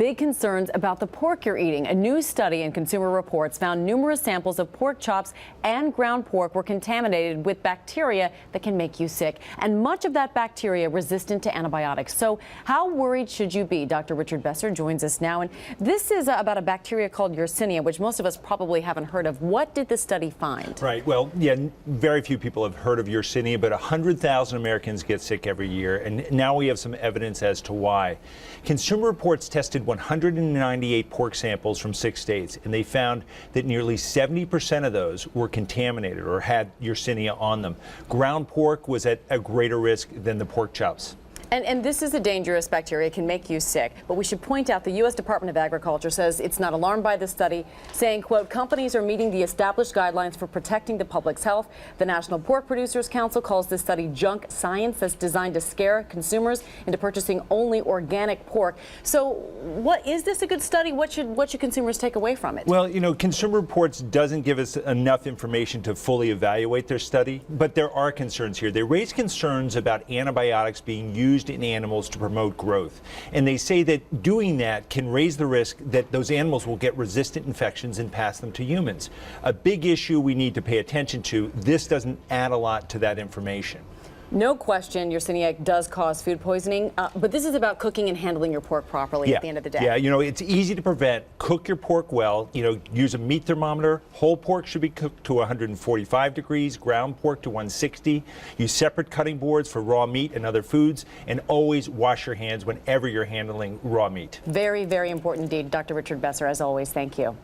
big concerns about the pork you're eating. A new study in Consumer Reports found numerous samples of pork chops and ground pork were contaminated with bacteria that can make you sick, and much of that bacteria resistant to antibiotics. So how worried should you be? Dr. Richard Besser joins us now, and this is about a bacteria called Yersinia, which most of us probably haven't heard of. What did the study find? Right. Well, yeah, very few people have heard of Yersinia, but 100,000 Americans get sick every year, and now we have some evidence as to why. Consumer Reports tested 198 pork samples from 6 states, and they found that nearly 70% of those were contaminated or had Yersinia on them. Ground pork was at a greater risk than the pork chops. And this is a dangerous bacteria. It can make you sick. But we should point out the U.S. Department of Agriculture says it's not alarmed by this study, saying, quote, companies are meeting the established guidelines for protecting the public's health. The National Pork Producers Council calls this study junk science that's designed to scare consumers into purchasing only organic pork. So what is this a good study? What should consumers take away from it? Well, you know, Consumer Reports doesn't give us enough information to fully evaluate their study, but there are concerns here. They raise concerns about antibiotics being used in animals to promote growth. And they say that doing that can raise the risk that those animals will get resistant infections and pass them to humans. A big issue we need to pay attention to. This doesn't add a lot to that information. No question, Yersinia does cause food poisoning, but this is about cooking and handling your pork properly at the end of the day. Yeah, you know, it's easy to prevent. Cook your pork well. You know, use a meat thermometer. Whole pork should be cooked to 145 degrees, ground pork to 160. Use separate cutting boards for raw meat and other foods, and always wash your hands whenever you're handling raw meat. Very, very important indeed. Dr. Richard Besser, as always, thank you.